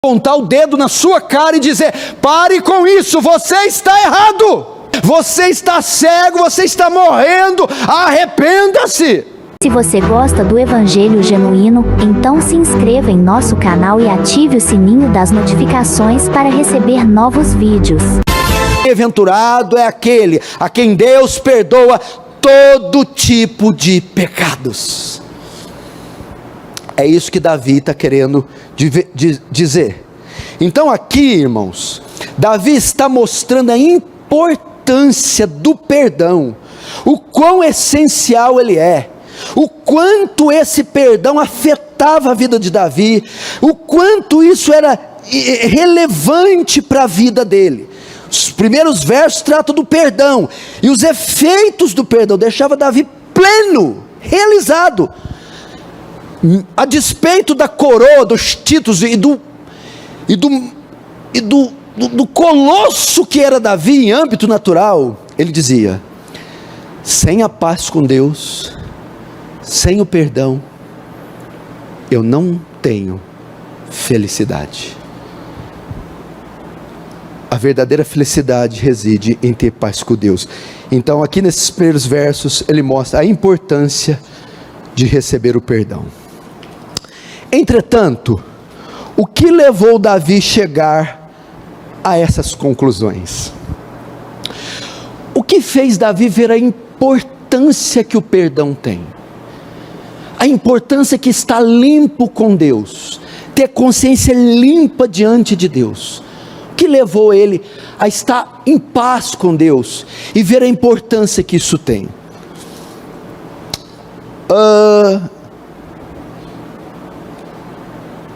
apontar o dedo na sua cara e dizer: pare com isso, você está errado, você está cego, você está morrendo, arrependa-se. Se você gosta do Evangelho Genuíno, então se inscreva em nosso canal e ative o sininho das notificações para receber novos vídeos. Bem-aventurado é aquele a quem Deus perdoa todo tipo de pecados. É isso que Davi está querendo dizer. Então aqui, irmãos, Davi está mostrando a importância do perdão, o quão essencial ele é, o quanto esse perdão afetava a vida de Davi, o quanto isso era relevante para a vida dele. Os primeiros versos tratam do perdão, e os efeitos do perdão deixava Davi pleno, realizado, a despeito da coroa, dos títulos e do colosso que era Davi em âmbito natural. Ele dizia: sem a paz com Deus, sem o perdão, eu não tenho felicidade. A verdadeira felicidade reside em ter paz com Deus. Então aqui nesses primeiros versos ele mostra a importância de receber o perdão. Entretanto, o que levou Davi a chegar a essas conclusões? O que fez Davi ver a importância que o perdão tem? A importância que está limpo com Deus, ter consciência limpa diante de Deus. O que levou ele a estar em paz com Deus e ver a importância que isso tem?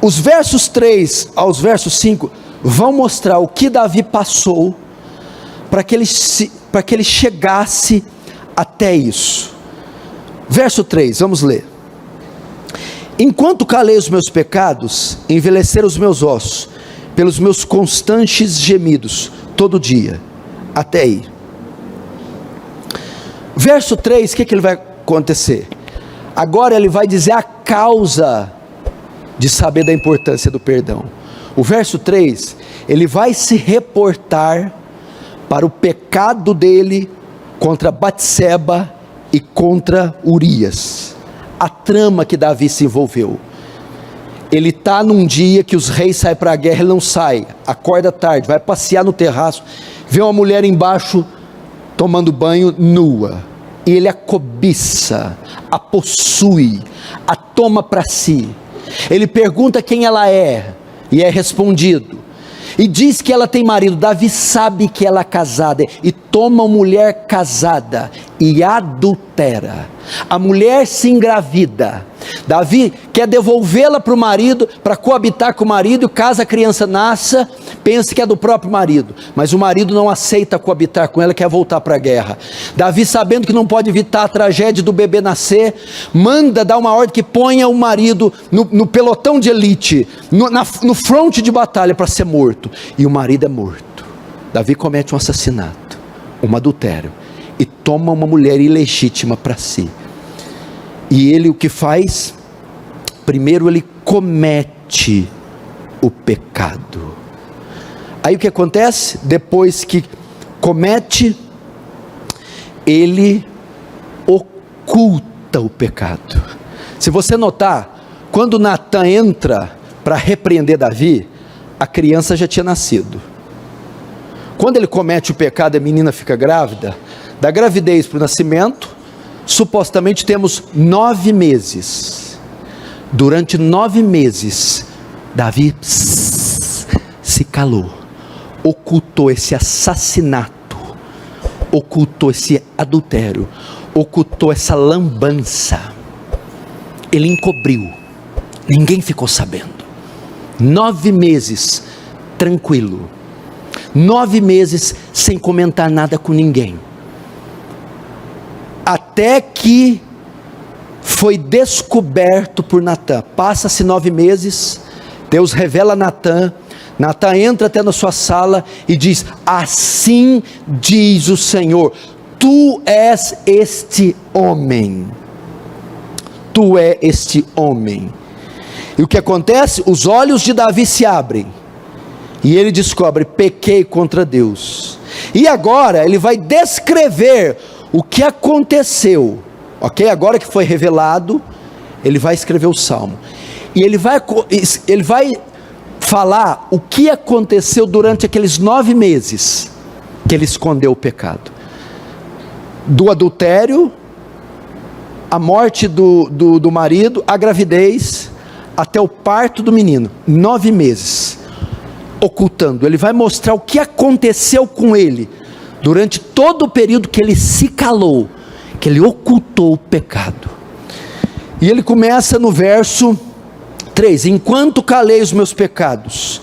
Os versos 3 aos versos 5 vão mostrar o que Davi passou para que ele chegasse até isso. Verso 3, vamos ler. Enquanto calei os meus pecados, envelheceram os meus ossos, pelos meus constantes gemidos, todo dia, até aí. Verso 3, o que ele vai acontecer? Agora ele vai dizer a causa de saber da importância do perdão. O verso 3, ele vai se reportar para o pecado dele contra Batseba e contra Urias, a trama que Davi se envolveu. Ele está num dia que os reis saem para a guerra, ele não sai, acorda tarde, vai passear no terraço, vê uma mulher embaixo tomando banho nua, e ele a cobiça, a possui, a toma para si. Ele pergunta quem ela é, e é respondido, e diz que ela tem marido. Davi sabe que ela é casada, e toma uma mulher casada, e adultera. A mulher se engravida, Davi quer devolvê-la para o marido, para coabitar com o marido, caso a criança nasça, pensa que é do próprio marido, mas o marido não aceita coabitar com ela, quer voltar para a guerra. Davi, sabendo que não pode evitar a tragédia do bebê nascer, manda dar uma ordem que ponha o marido no pelotão de elite, no fronte de batalha para ser morto, e o marido é morto. Davi comete um assassinato, um adultério, e toma uma mulher ilegítima para si. E ele o que faz? Primeiro ele comete o pecado. Aí o que acontece? Depois que comete, ele oculta o pecado. Se você notar, quando Natan entra para repreender Davi, a criança já tinha nascido. Quando ele comete o pecado, a menina fica grávida, da gravidez para o nascimento, supostamente temos 9 meses. Durante 9 meses, Davi se calou, ocultou esse assassinato, ocultou esse adultério, ocultou essa lambança. Ele encobriu, ninguém ficou sabendo. 9 meses tranquilo, 9 meses sem comentar nada com ninguém, até que foi descoberto por Natan. Passa-se 9 meses, Deus revela a Natan. Natan entra até na sua sala e diz: assim diz o Senhor, tu és este homem, tu és este homem. E o que acontece? Os olhos de Davi se abrem, e ele descobre: pequei contra Deus. E agora ele vai descrever o que aconteceu, ok? Agora que foi revelado, ele vai escrever o salmo, e ele vai falar o que aconteceu durante aqueles 9 meses que ele escondeu o pecado, do adultério, a morte do marido, a gravidez, até o parto do menino. 9 meses ocultando. Ele vai mostrar o que aconteceu com ele durante todo o período que ele se calou, que ele ocultou o pecado. E ele começa no verso 3: enquanto calei os meus pecados.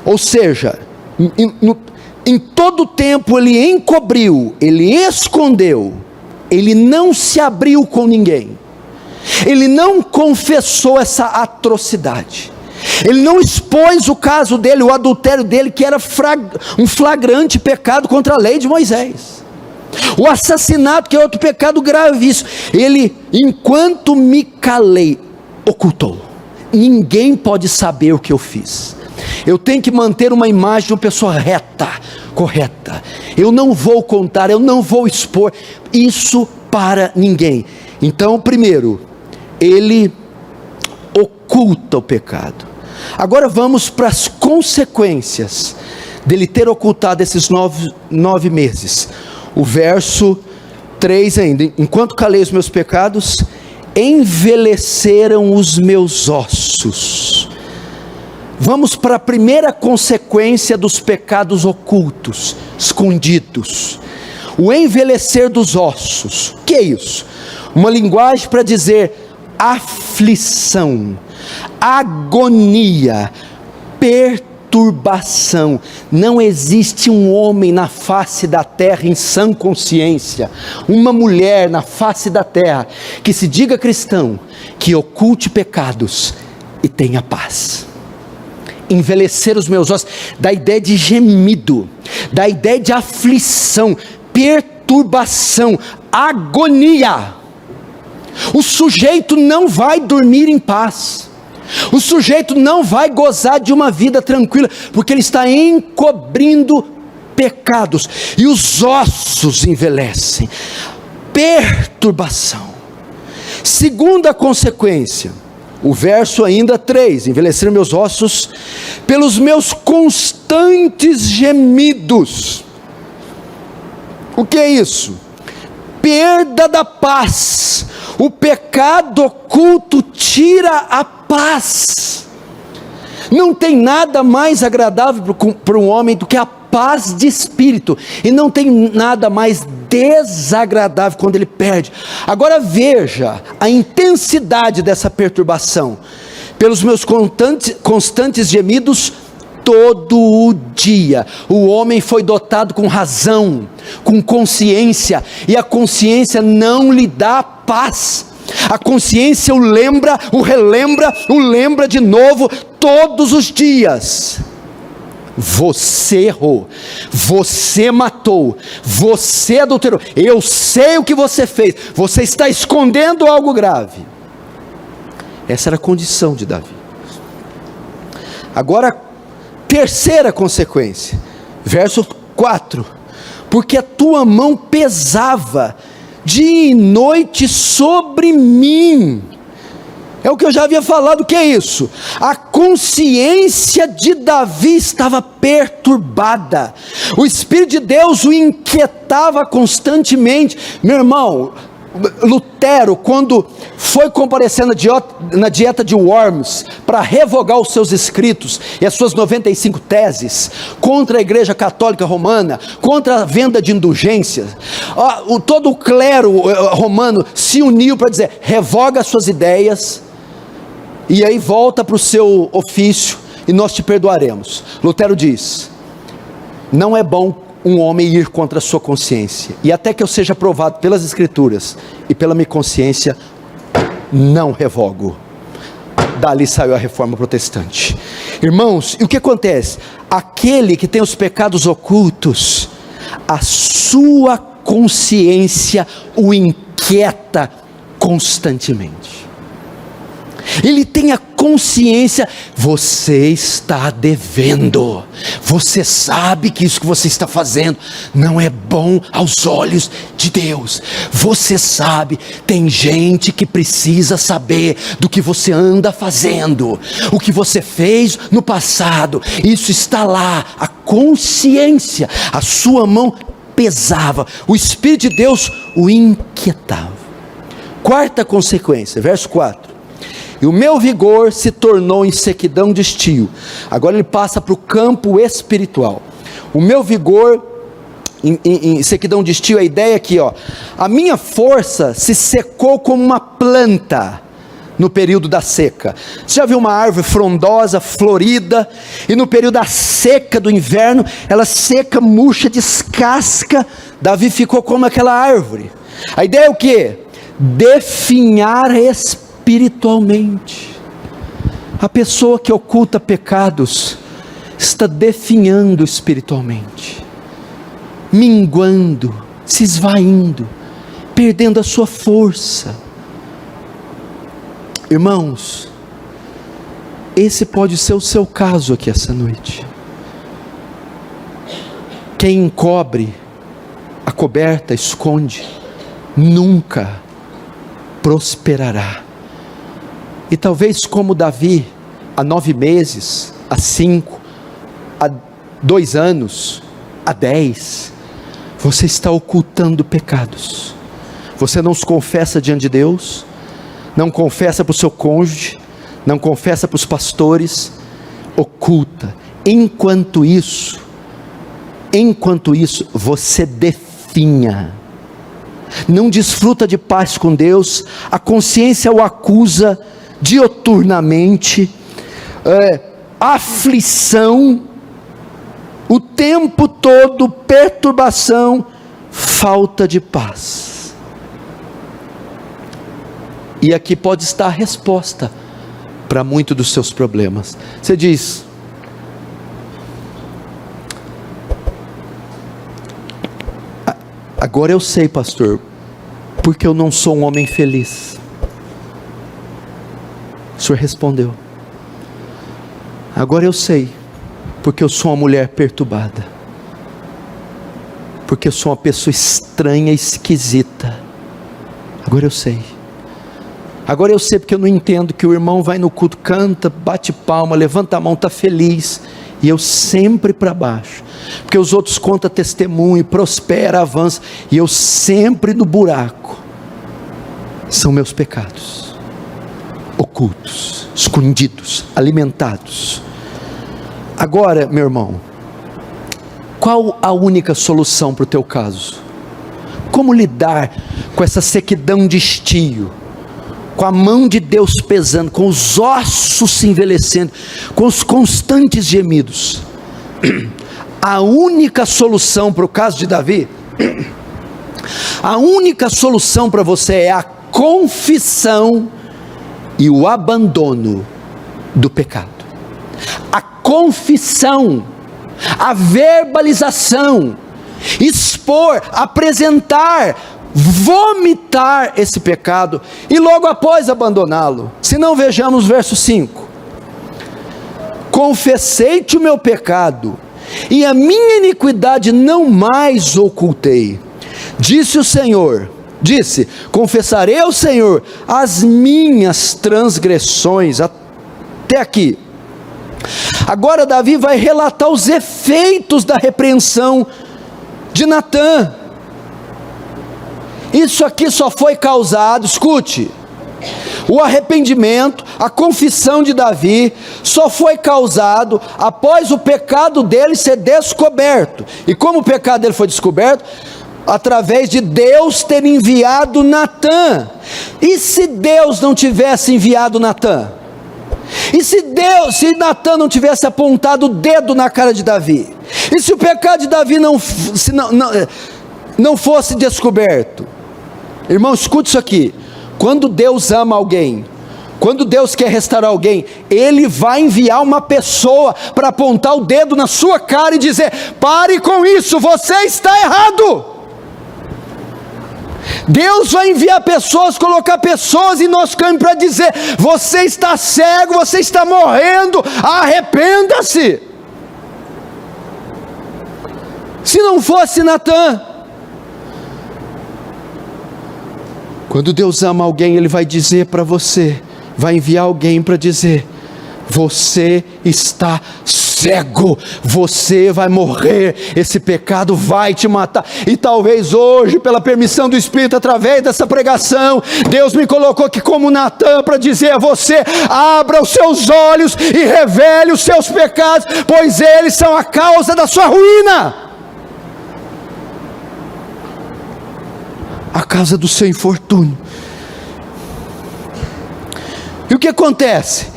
Ou seja, em todo o tempo ele encobriu, ele escondeu, ele não se abriu com ninguém, ele não confessou essa atrocidade, ele não expôs o caso dele, o adultério dele, que era um flagrante pecado contra a lei de Moisés, o assassinato, que é outro pecado gravíssimo. Ele, enquanto me calei, ocultou. Ninguém pode saber o que eu fiz. Eu tenho que manter uma imagem de uma pessoa reta, correta. Eu não vou contar, eu não vou expor isso para ninguém. Então, primeiro, ele oculta o pecado. Agora vamos para as consequências dele ter ocultado esses 9 meses. O verso 3 ainda: enquanto calei os meus pecados, envelheceram os meus ossos. Vamos para a primeira consequência dos pecados ocultos, escondidos: o envelhecer dos ossos. O que é isso? Uma linguagem para dizer aflição, agonia, perturbação. Não existe um homem na face da terra em sã consciência, uma mulher na face da terra, que se diga cristão, que oculte pecados e tenha paz. Envelhecer os meus ossos, da ideia de gemido, da ideia de aflição, perturbação, agonia. O sujeito não vai dormir em paz, o sujeito não vai gozar de uma vida tranquila, porque ele está encobrindo pecados, e os ossos envelhecem. Perturbação. Segunda consequência, o verso ainda 3: envelheceram meus ossos pelos meus constantes gemidos. O que é isso? Perda da paz. O pecado oculto tira a paz. Não tem nada mais agradável para um homem do que a paz de espírito, e não tem nada mais desagradável quando ele perde. Agora veja a intensidade dessa perturbação: pelos meus constantes gemidos todo o dia. O homem foi dotado com razão, com consciência, e a consciência não lhe dá paz. A consciência o lembra, o relembra, o lembra de novo todos os dias. Você errou, você matou, você adulterou, eu sei o que você fez, você está escondendo algo grave. Essa era a condição de Davi. Agora, terceira consequência, verso 4: porque a tua mão pesava dia e noite sobre mim. É o que eu já havia falado. O que é isso? A consciência de Davi estava perturbada, o Espírito de Deus o inquietava constantemente. Meu irmão, Lutero, quando foi comparecer na dieta de Worms, para revogar os seus escritos e as suas 95 teses, contra a igreja católica romana, contra a venda de indulgências, todo o clero romano se uniu para dizer: revoga as suas ideias, e aí volta para o seu ofício, e nós te perdoaremos. Lutero diz: não é bom um homem ir contra a sua consciência, e até que eu seja provado pelas escrituras e pela minha consciência, não revogo. Dali saiu a reforma protestante. Irmãos, e o que acontece? Aquele que tem os pecados ocultos, a sua consciência o inquieta constantemente. ele tem a consciência, você está devendo, você sabe que isso que você está fazendo não é bom aos olhos de Deus, você sabe, tem gente que precisa saber do que você anda fazendo, o que você fez no passado, isso está lá, a consciência, a sua mão pesava, o Espírito de Deus o inquietava. Quarta consequência, verso 4: e o meu vigor se tornou em sequidão de estio. Agora ele passa para o campo espiritual. O meu vigor em sequidão de estio, a ideia aqui, ó, a minha força se secou como uma planta no período da seca. Você já viu uma árvore frondosa, florida, e no período da seca do inverno, ela seca, murcha, descasca. Davi ficou como aquela árvore. A ideia é o quê? Definhar espiritualmente. A pessoa que oculta pecados está definhando espiritualmente, minguando, se esvaindo, perdendo a sua força. Irmãos, esse pode ser o seu caso aqui essa noite. Quem encobre a coberta, esconde, nunca prosperará. E talvez como Davi, há 9 meses, há 5, há 2 anos, há 10, você está ocultando pecados. Você não os confessa diante de Deus, não confessa para o seu cônjuge, não confessa para os pastores, oculta. Enquanto isso, você definha, não desfruta de paz com Deus, a consciência o acusa dioturnamente, aflição, o tempo todo, perturbação, falta de paz. E aqui pode estar a resposta para muitos dos seus problemas. Você diz: agora eu sei, pastor, porque eu não sou um homem feliz. O Senhor respondeu: agora eu sei, porque eu sou uma mulher perturbada, porque eu sou uma pessoa estranha, esquisita. Agora eu sei. Agora eu sei porque eu não entendo que o irmão vai no culto, canta, bate palma, levanta a mão, está feliz, e eu sempre para baixo, porque os outros contam testemunho, prospera, avança, e eu sempre no buraco. São meus pecados, ocultos, escondidos, alimentados. Agora, meu irmão, qual a única solução para o teu caso? Como lidar com essa sequidão de estio? Com a mão de Deus pesando, com os ossos se envelhecendo, com os constantes gemidos. A única solução para o caso de Davi, a única solução para você é a confissão e o abandono do pecado. A confissão, a verbalização, expor, apresentar, vomitar esse pecado e logo após abandoná-lo. Se não, vejamos verso 5: confessei-te o meu pecado e a minha iniquidade não mais ocultei. Disse o Senhor, confessarei ao Senhor as minhas transgressões. Até aqui. Agora Davi vai relatar os efeitos da repreensão de Natã. Isso aqui só foi causado, escute, o arrependimento, a confissão de Davi só foi causado após o pecado dele ser descoberto. E como o pecado dele foi descoberto? Através de Deus ter enviado Natã. E se Deus não tivesse enviado Natã? E se Natã não tivesse apontado o dedo na cara de Davi? E se o pecado de Davi não fosse descoberto? Irmão, escute isso aqui. Quando Deus ama alguém, quando Deus quer restaurar alguém, Ele vai enviar uma pessoa para apontar o dedo na sua cara e dizer: pare com isso, você está errado. Deus vai enviar pessoas, colocar pessoas em nosso caminho para dizer: você está cego, você está morrendo, arrependa-se. Se não fosse Natan, quando Deus ama alguém, Ele vai dizer para você, vai enviar alguém para dizer: você está cego, você vai morrer, esse pecado vai te matar. E talvez hoje, pela permissão do Espírito, através dessa pregação, Deus me colocou aqui como Natan para dizer a você: abra os seus olhos e revele os seus pecados, pois eles são a causa da sua ruína, a causa do seu infortúnio. E o que acontece?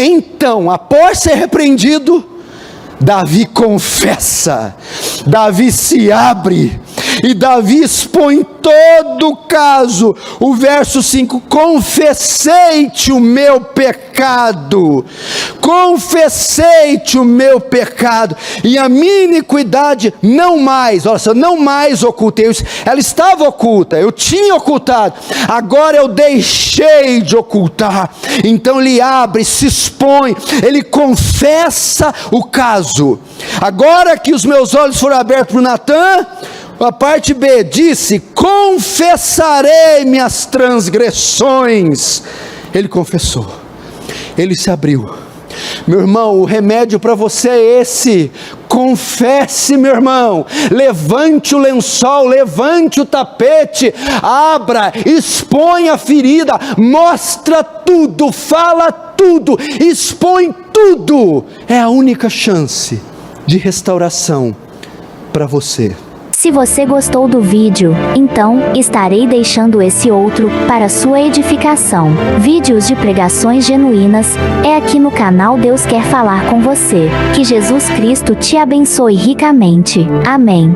Então, após ser repreendido, Davi confessa, Davi se abre, e Davi expõe todo o caso. O verso 5: confessei-te o meu pecado, confessei-te o meu pecado, e a minha iniquidade não mais, olha só, não mais ocultei. Ela estava oculta, eu tinha ocultado, agora eu deixei de ocultar. Então ele abre, se expõe, ele confessa o caso. Agora que os meus olhos foram abertos para o Natan, a parte B, disse: confessarei minhas transgressões. Ele confessou, ele se abriu. Meu irmão, o remédio para você é esse: confesse, meu irmão, levante o lençol, levante o tapete, abra, expõe a ferida, mostra tudo, fala tudo, expõe tudo. É a única chance de restauração para você. Se você gostou do vídeo, então, estarei deixando esse outro, para sua edificação. Vídeos de pregações genuínas, é aqui no canal Deus Quer Falar com Você. Que Jesus Cristo te abençoe ricamente. Amém.